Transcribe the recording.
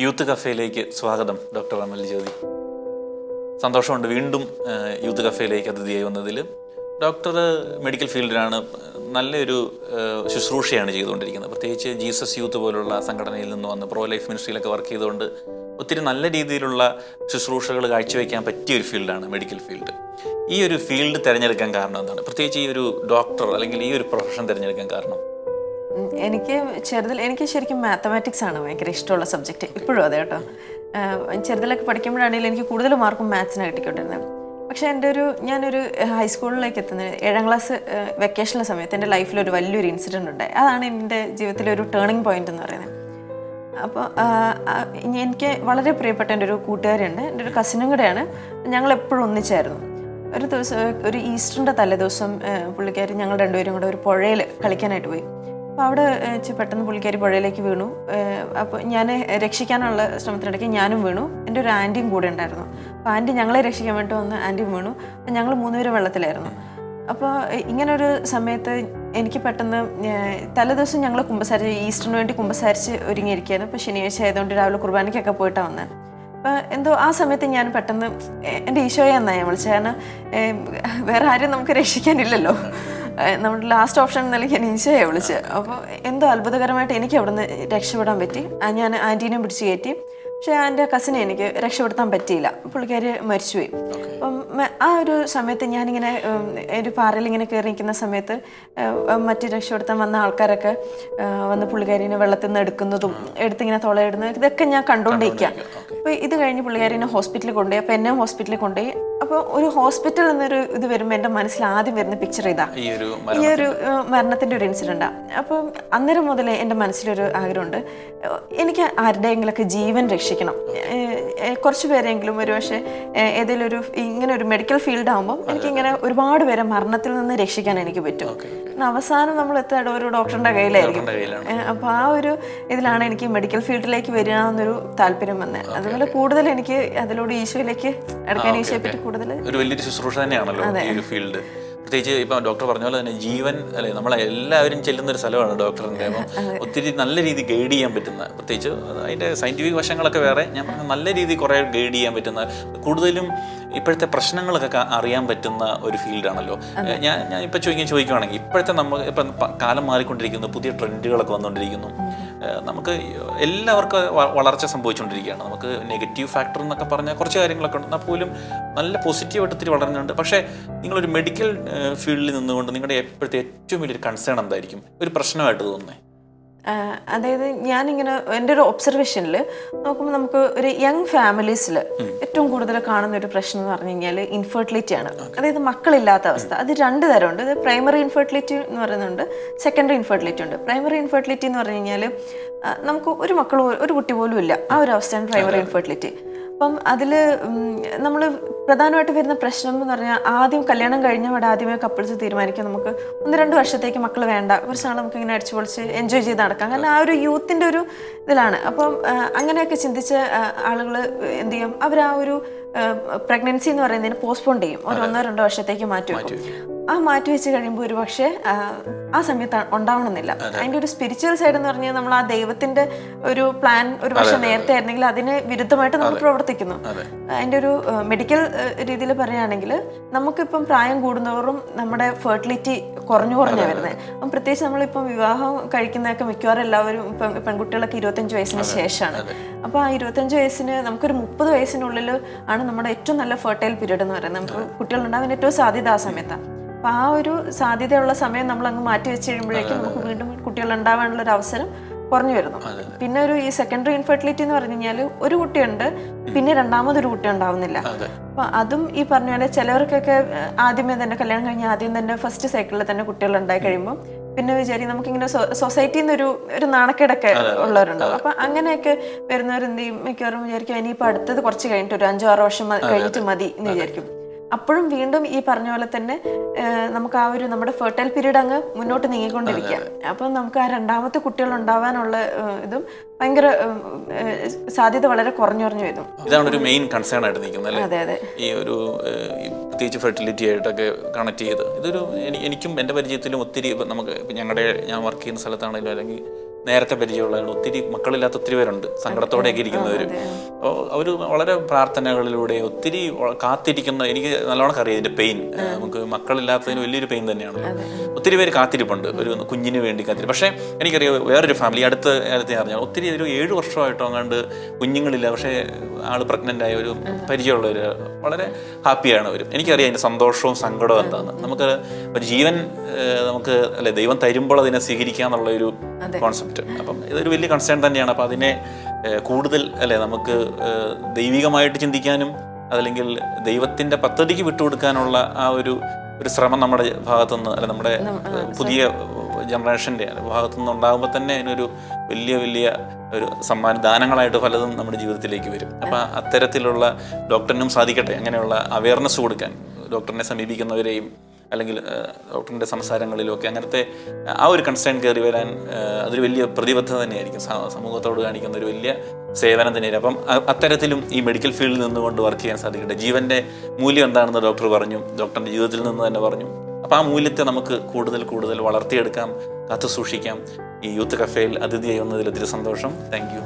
Youth കഫേയിലേക്ക് സ്വാഗതം doctor Amal Jyothi. സന്തോഷമുണ്ട് വീണ്ടും യൂത്ത് കഫേയിലേക്ക് അതിഥിയായി വന്നതിൽ. ഡോക്ടർ മെഡിക്കൽ ഫീൽഡിലാണ്, നല്ലൊരു ശുശ്രൂഷയാണ് ചെയ്തുകൊണ്ടിരിക്കുന്നത്. പ്രത്യേകിച്ച് ജീസസ് യൂത്ത് പോലുള്ള സംഘടനയിൽ നിന്ന് വന്ന് പ്രോ ലൈഫ് മിനിസ്ട്രിയിലൊക്കെ വർക്ക് ചെയ്തുകൊണ്ട് ഒത്തിരി നല്ല രീതിയിലുള്ള ശുശ്രൂഷകൾ കാഴ്ചവെക്കാൻ പറ്റിയ ഒരു ഫീൽഡാണ് മെഡിക്കൽ ഫീൽഡ്. ഈ ഒരു ഫീൽഡ് തിരഞ്ഞെടുക്കാൻ കാരണം എന്താണ്? പ്രത്യേകിച്ച് ഈ ഒരു ഡോക്ടർ അല്ലെങ്കിൽ ഈ ഒരു പ്രൊഫഷൻ തിരഞ്ഞെടുക്കാൻ കാരണം? എനിക്ക് ശരിക്കും മാത്തമാറ്റിക്സ് ആണ് ഭയങ്കര ഇഷ്ടമുള്ള സബ്ജക്റ്റ്. ഇപ്പോഴും അതെ കേട്ടോ. ചെറുതിലൊക്കെ പഠിക്കുമ്പോഴാണെങ്കിലും എനിക്ക് കൂടുതൽ മാർക്കും മാത്സിനാണ് കിട്ടിക്കൊണ്ടിരുന്നത്. പക്ഷേ ഞാനൊരു ഹൈസ്കൂളിലേക്ക് എത്തുന്നത് 7ാം ക്ലാസ് വെക്കേഷൻ്റെ സമയത്ത് എൻ്റെ ലൈഫിലൊരു വലിയൊരു ഇൻസിഡൻറ്റ് ഉണ്ടായി. അതാണ് എൻ്റെ ജീവിതത്തിലെ ഒരു ടേണിംഗ് പോയിന്റ് എന്ന് പറയുന്നത്. അപ്പോൾ എനിക്ക് വളരെ പ്രിയപ്പെട്ട എൻ്റെ ഒരു കൂട്ടുകാരുണ്ട്, എൻ്റെ ഒരു കസിനും കൂടെയാണ്. ഞങ്ങളെപ്പോഴും ഒന്നിച്ചായിരുന്നു. ഒരു ദിവസം, ഒരു ഈസ്റ്ററിൻ്റെ തലേദിവസം പുള്ളിക്കാരി ഞങ്ങൾ രണ്ടുപേരും കൂടെ ഒരു പുഴയിൽ കളിക്കാനായിട്ട് പോയി. അപ്പോൾ അവിടെ പെട്ടെന്ന് പുള്ളിക്കാരി പുഴയിലേക്ക് വീണു. അപ്പോൾ ഞാൻ രക്ഷിക്കാനുള്ള ശ്രമത്തിനിടയ്ക്ക് ഞാനും വീണു. എൻ്റെ ഒരു ആൻറ്റിയും കൂടെ ഉണ്ടായിരുന്നു. അപ്പോൾ ആൻറ്റി ഞങ്ങളെ രക്ഷിക്കാൻ വേണ്ടി വന്ന് ആൻറ്റിയും വീണു. അപ്പോൾ ഞങ്ങൾ 3 പേരും വെള്ളത്തിലായിരുന്നു. അപ്പോൾ ഇങ്ങനൊരു സമയത്ത് എനിക്ക് പെട്ടെന്ന് തലേദിവസം ഞങ്ങൾ ഈസ്റ്ററിന് വേണ്ടി കുമ്പസാരിച്ച് ഒരുങ്ങിയിരിക്കുകയാണ്. അപ്പോൾ ശനിയാഴ്ച ആയതുകൊണ്ട് രാവിലെ കുർബാനയ്ക്കൊക്കെ പോയിട്ടാണ് വന്നത്. അപ്പോൾ എന്തോ ആ സമയത്ത് ഞാൻ പെട്ടെന്ന് എൻ്റെ ഈശോയെ എന്നാണ് ഞാൻ വിളിച്ചത്. കാരണം വേറെ ആരും നമുക്ക് രക്ഷിക്കാനില്ലല്ലോ. നമ്മുടെ ലാസ്റ്റ് ഓപ്ഷൻ എന്നല്ല ഞാൻ ഈശോയെ വിളിച്ചത്. അപ്പോൾ എന്തോ അത്ഭുതകരമായിട്ട് എനിക്ക് അവിടെ നിന്ന് രക്ഷപ്പെടാൻ പറ്റി. ഞാൻ ആൻറ്റീനെ പിടിച്ച് കയറ്റി. പക്ഷേ എൻ്റെ കസിനെ എനിക്ക് രക്ഷപ്പെടുത്താൻ പറ്റിയില്ല. പുള്ളിക്കാരി മരിച്ചുപോയി. അപ്പം ആ ഒരു സമയത്ത് ഞാനിങ്ങനെ ഒരു പാറയിൽ ഇങ്ങനെ കയറി നിൽക്കുന്ന സമയത്ത് മറ്റ് രക്ഷപ്പെടുത്താൻ വന്ന ആൾക്കാരൊക്കെ വന്ന് പുള്ളിക്കാരിനെ വെള്ളത്തിൽ നിന്ന് എടുക്കുന്നതും എടുത്തിങ്ങനെ തുളയിടുന്നതും ഇതൊക്കെ ഞാൻ കണ്ടുകൊണ്ടിരിക്കുക. അപ്പോൾ ഇത് കഴിഞ്ഞ് പുള്ളിക്കാരിനെ ഹോസ്പിറ്റലിൽ കൊണ്ടുപോയി. അപ്പോൾ എന്നെ ഹോസ്പിറ്റലിൽ കൊണ്ടുപോയി. അപ്പോൾ ഒരു ഹോസ്പിറ്റൽ എന്നൊരു ഇത് വരുമ്പോൾ എൻ്റെ മനസ്സിൽ ആദ്യം വരുന്ന പിക്ചർ ഇതാ, ഈ ഒരു മരണത്തിൻ്റെ ഒരു ഇൻസിഡൻറ്റാണ്. അപ്പം അന്നേരം മുതലേ എൻ്റെ മനസ്സിലൊരു ആഗ്രഹമുണ്ട്, എനിക്ക് ആരുടെയെങ്കിലൊക്കെ ജീവൻ രക്ഷിക്കണം. കുറച്ച് പേരെങ്കിലും ഒരു പക്ഷേ ഏതെങ്കിലും ഒരു ഇങ്ങനെ ഒരു മെഡിക്കൽ ഫീൽഡ് ആകുമ്പം എനിക്കിങ്ങനെ ഒരുപാട് പേരെ മരണത്തിൽ നിന്ന് രക്ഷിക്കാൻ എനിക്ക് പറ്റും. അവസാനം നമ്മൾ എത്താതെ ഒരു ഡോക്ടറിൻ്റെ കയ്യിലായിരിക്കും. അപ്പോൾ ആ ഒരു ഇതിലാണ് എനിക്ക് മെഡിക്കൽ ഫീൽഡിലേക്ക് വരികയെന്നൊരു താല്പര്യം വന്നത്. അതുപോലെ കൂടുതൽ എനിക്ക് അതിലൂടെ ഈശോയിലേക്ക് അടുക്കാൻ, ഈശോയെ പറ്റി കൂടുതൽ ഒരു വലിയൊരു ശുശ്രൂഷ തന്നെയാണല്ലോ ഈ ഒരു ഫീൽഡ്. പ്രത്യേകിച്ച് ഇപ്പം ഡോക്ടർ പറഞ്ഞ പോലെ തന്നെ ജീവൻ അല്ലെ, നമ്മളെല്ലാവരും ചെല്ലുന്ന ഒരു സ്ഥലമാണ് ഡോക്ടറിൻ്റെ. അപ്പം ഒത്തിരി നല്ല രീതിയിൽ ഗൈഡ് ചെയ്യാൻ പറ്റുന്ന, പ്രത്യേകിച്ച് അതിൻ്റെ സയൻറ്റിഫിക് വശങ്ങളൊക്കെ വേറെ, ഞാൻ പറഞ്ഞ നല്ല രീതിയിൽ കുറേ ഗൈഡ് ചെയ്യാൻ പറ്റുന്ന, കൂടുതലും ഇപ്പോഴത്തെ പ്രശ്നങ്ങളൊക്കെ അറിയാൻ പറ്റുന്ന ഒരു ഫീൽഡാണല്ലോ. ഞാൻ ഇപ്പം ചോദിക്കുകയാണെങ്കിൽ ഇപ്പോഴത്തെ ഇപ്പം കാലം മാറിക്കൊണ്ടിരിക്കുന്നു, പുതിയ ട്രെൻഡുകളൊക്കെ വന്നുകൊണ്ടിരിക്കുന്നു. നമുക്ക് എല്ലാവർക്കും വളർച്ച സംഭവിച്ചുകൊണ്ടിരിക്കുകയാണ്. നമുക്ക് നെഗറ്റീവ് ഫാക്ടർ എന്നൊക്കെ പറഞ്ഞാൽ കുറച്ച് കാര്യങ്ങളൊക്കെ ഉണ്ട്, എന്നാൽ പോലും നല്ല പോസിറ്റീവായിട്ട് ഒത്തിരി വളരുന്നുണ്ട്. പക്ഷേ നിങ്ങളൊരു മെഡിക്കൽ ഫീൽഡിൽ നിന്നുകൊണ്ട് നിങ്ങളുടെ എപ്പോഴത്തെ ഏറ്റവും വലിയൊരു കൺസേൺ എന്തായിരിക്കും, ഒരു പ്രശ്നമായിട്ട് തോന്നുന്നത്? അതായത് ഞാനിങ്ങനെ എൻ്റെ ഒരു ഒബ്സർവേഷനിൽ നോക്കുമ്പോൾ നമുക്ക് ഒരു യങ് ഫാമിലീസിൽ ഏറ്റവും കൂടുതൽ കാണുന്ന ഒരു പ്രശ്നം എന്ന് പറഞ്ഞു കഴിഞ്ഞാൽ ഇൻഫെർട്ടിലിറ്റി ആണ്. അതായത് മക്കളില്ലാത്ത അവസ്ഥ. അത് 2 തരമുണ്ട്. അത് പ്രൈമറി ഇൻഫെർട്ടിലിറ്റി എന്ന് പറയുന്നുണ്ട്, സെക്കൻഡറി ഇൻഫെർട്ടിലിറ്റി ഉണ്ട്. പ്രൈമറി ഇൻഫെർട്ടിലിറ്റി എന്ന് പറഞ്ഞു കഴിഞ്ഞാൽ നമുക്ക് ഒരു കുട്ടി പോലും ഇല്ല, ആ ഒരു അവസ്ഥയാണ് പ്രൈമറി ഇൻഫെർട്ടിലിറ്റി. അപ്പം അതിൽ നമ്മൾ പ്രധാനമായിട്ട് വരുന്ന പ്രശ്നം എന്ന് പറഞ്ഞാൽ ആദ്യം കല്യാണം കഴിഞ്ഞവിടെ ആദ്യമേ കപ്പിൾസ് തീരുമാനിക്കും നമുക്ക് 1-2 വർഷത്തേക്ക് മക്കൾ വേണ്ട, കുറച്ച് നാൾ നമുക്ക് ഇങ്ങനെ അടിച്ചു പൊളിച്ച് എൻജോയ് ചെയ്ത് നടക്കാം. കാരണം ആ ഒരു യൂത്തിൻ്റെ ഒരു ഇതിലാണ്. അപ്പം അങ്ങനെയൊക്കെ ചിന്തിച്ച ആളുകൾ എന്ത് ചെയ്യും, അവർ ആ ഒരു പ്രഗ്നൻസി എന്ന് പറയുന്നതിന് പോസ്റ്റ്പോൺ ചെയ്യും, ഒരു 1-2 വർഷത്തേക്ക് മാറ്റി വെക്കും. ആ മാറ്റി വെച്ച് കഴിയുമ്പോൾ ഒരു പക്ഷേ ആ സമയത്ത് ഉണ്ടാവണമെന്നില്ല. അതിൻ്റെ ഒരു സ്പിരിച്വൽ സൈഡ് എന്ന് പറഞ്ഞാൽ നമ്മൾ ആ ദൈവത്തിൻ്റെ ഒരു പ്ലാൻ ഒരു പക്ഷേ നേരത്തെ ആയിരുന്നെങ്കിൽ അതിന് വിരുദ്ധമായിട്ട് നമ്മൾ പ്രവർത്തിക്കുന്നു. അതിൻ്റെ ഒരു മെഡിക്കൽ രീതിയിൽ പറയുകയാണെങ്കിൽ നമുക്കിപ്പം പ്രായം കൂടുന്നവരും നമ്മുടെ ഫെർട്ടിലിറ്റി കുറഞ്ഞു വരുന്നത്. അപ്പം പ്രത്യേകിച്ച് നമ്മളിപ്പം വിവാഹം കഴിക്കുന്നതൊക്കെ മിക്കവാറും എല്ലാവരും ഇപ്പം പെൺകുട്ടികളൊക്കെ 25 വയസ്സിന് ശേഷമാണ്. അപ്പോൾ ആ 25 വയസ്സിന് നമുക്കൊരു 30 വയസ്സിനുള്ളിൽ ആണ് നമ്മുടെ ഏറ്റവും നല്ല ഫെർട്ടൈൽ പീരീഡ് എന്ന് പറയുന്നത്. നമുക്ക് കുട്ടികളുണ്ടാകാൻ ഏറ്റവും സാധ്യത ആ സമയത്താണ്. അപ്പോൾ ആ ഒരു സാധ്യതയുള്ള സമയം നമ്മൾ അങ്ങ് മാറ്റി വെച്ച് കഴിയുമ്പോഴേക്കും നമുക്ക് വീണ്ടും കുട്ടികൾ ഉണ്ടാവാനുള്ളൊരു അവസരം കുറഞ്ഞു വരുന്നു. പിന്നെ ഈ സെക്കൻഡറി ഇൻഫെർട്ടിലിറ്റി എന്ന് പറഞ്ഞു കഴിഞ്ഞാൽ ഒരു കുട്ടിയുണ്ട്, പിന്നെ രണ്ടാമതൊരു കുട്ടി ഉണ്ടാവുന്നില്ല. അപ്പൊ അതും ഈ പറഞ്ഞ പോലെ ചിലവർക്കൊക്കെ ആദ്യമേ തന്നെ കല്യാണം കഴിഞ്ഞ് ആദ്യം തന്നെ ഫസ്റ്റ് സൈക്കിളിൽ തന്നെ കുട്ടികൾ ഉണ്ടായി കഴിയുമ്പോൾ പിന്നെ വിചാരിക്കും നമുക്കിങ്ങനെ സൊസൈറ്റിയിൽ നിന്ന് ഒരു നാണക്കേടൊക്കെ ഉള്ളവരുണ്ടാവും. അപ്പൊ അങ്ങനെയൊക്കെ വരുന്നവരെന്ത് ചെയ്യും, മിക്കവാറും വിചാരിക്കും ഇനിയിപ്പോൾ അടുത്തത് കുറച്ച് കഴിഞ്ഞിട്ട് ഒരു 5-6 വർഷം കഴിഞ്ഞിട്ട് മതി എന്ന് വിചാരിക്കും. അപ്പോഴും വീണ്ടും ഈ പറഞ്ഞ പോലെ തന്നെ നമുക്ക് ആ ഒരു നമ്മുടെ ഫെർട്ടൈൽ പീരീഡ് അങ്ങ് മുന്നോട്ട് നീങ്ങിക്കൊണ്ടിരിക്കുക. അപ്പം നമുക്ക് ആ രണ്ടാമത്തെ കുട്ടികൾ ഉണ്ടാവാനുള്ള ഇതും ഭയങ്കര സാധ്യത വളരെ കുറഞ്ഞു വരും. ഇതാണ് ഒരു മെയിൻ കൺസേൺ ആയിട്ട് നിൽക്കുന്നത്. അതെ അതെ. ഈ ഒരു പ്രത്യേകിച്ച് ഫെർട്ടിലിറ്റി ആയിട്ടൊക്കെ കണക്ട് ചെയ്ത് ഇതൊരു എനിക്കും എൻ്റെ പരിചയത്തിലും ഒത്തിരി നമുക്ക് ഞാൻ വർക്ക് ചെയ്യുന്ന സ്ഥലത്താണെങ്കിലും അല്ലെങ്കിൽ നേരത്തെ പരിചയമുള്ളതാണ്. ഒത്തിരി മക്കളില്ലാത്ത ഒത്തിരി പേരുണ്ട്, സങ്കടത്തോടെയൊക്കെ ഇരിക്കുന്നവർ. അപ്പോൾ അവർ വളരെ പ്രാർത്ഥനകളിലൂടെ ഒത്തിരി കാത്തിരിക്കുന്ന, എനിക്ക് നല്ലോണം അറിയാം ഇതിൻ്റെ പെയിൻ. നമുക്ക് മക്കളില്ലാത്തതിന് വലിയൊരു പെയിൻ തന്നെയാണ്. ഒത്തിരി പേര് കാത്തിരിപ്പുണ്ട് ഒരു കുഞ്ഞിന് വേണ്ടി കാത്തിരിപ്പ്. പക്ഷേ എനിക്കറിയാം വേറൊരു ഫാമിലി അടുത്ത കാലത്ത് അറിഞ്ഞാൽ ഒത്തിരി ഒരു 7 വർഷമായിട്ടോ അങ്ങാണ്ട് കുഞ്ഞുങ്ങളില്ല, പക്ഷേ ആൾ പ്രഗ്നൻ്റ് ആയ ഒരു പരിചയമുള്ളവർ വളരെ ഹാപ്പിയാണ് അവർ. എനിക്കറിയാം അതിൻ്റെ സന്തോഷവും സങ്കടവും എന്താണെന്ന്. നമുക്ക് ഒരു ജീവൻ നമുക്ക് അല്ലെ ദൈവം തരുമ്പോൾ അതിനെ സ്വീകരിക്കുക എന്നുള്ള ഒരു കോൺസെപ്റ്റ്. അപ്പം ഇതൊരു വലിയ കൺസേൺ തന്നെയാണ്. അപ്പം അതിനെ കൂടുതൽ അല്ലെ നമുക്ക് ദൈവികമായിട്ട് ചിന്തിക്കാനും അതല്ലെങ്കിൽ ദൈവത്തിൻ്റെ പദ്ധതിക്ക് വിട്ടുകൊടുക്കാനുള്ള ആ ഒരു ശ്രമം നമ്മുടെ ഭാഗത്തുനിന്ന് അല്ലെ നമ്മുടെ പുതിയ ജനറേഷൻ്റെ ഭാഗത്തുനിന്ന് ഉണ്ടാകുമ്പോൾ തന്നെ അതിനൊരു വലിയ ഒരു ദാനങ്ങളായിട്ട് പലതും നമ്മുടെ ജീവിതത്തിലേക്ക് വരും. അപ്പം അത്തരത്തിലുള്ള ഡോക്ടറിനും സാധിക്കട്ടെ അങ്ങനെയുള്ള അവയർനെസ് കൊടുക്കാൻ, ഡോക്ടറിനെ സമീപിക്കുന്നവരെയും അല്ലെങ്കിൽ ഡോക്ടറിൻ്റെ സംസാരങ്ങളിലൊക്കെ അങ്ങനത്തെ ആ ഒരു കൺസേൺ കയറി വരാൻ അതൊരു വലിയ പ്രതിബദ്ധത തന്നെയായിരിക്കും, സമൂഹത്തോട് കാണിക്കുന്ന ഒരു വലിയ സേവനം തന്നെയായിരിക്കും. അപ്പം അത്തരത്തിലും ഈ മെഡിക്കൽ ഫീൽഡിൽ നിന്നുകൊണ്ട് വർക്ക് ചെയ്യാൻ സാധിക്കട്ടെ. ജീവൻ്റെ മൂല്യം എന്താണെന്ന് ഡോക്ടർ പറഞ്ഞു, ഡോക്ടറിൻ്റെ ജീവിതത്തിൽ നിന്ന് തന്നെ പറഞ്ഞു. അപ്പോൾ ആ മൂല്യത്തെ നമുക്ക് കൂടുതൽ വളർത്തിയെടുക്കാം, കാത്തു സൂക്ഷിക്കാം. ഈ യൂത്ത് കഫേയിൽ അതിഥിയായി വന്നതിൽ ഒത്തിരി സന്തോഷം. Thank you.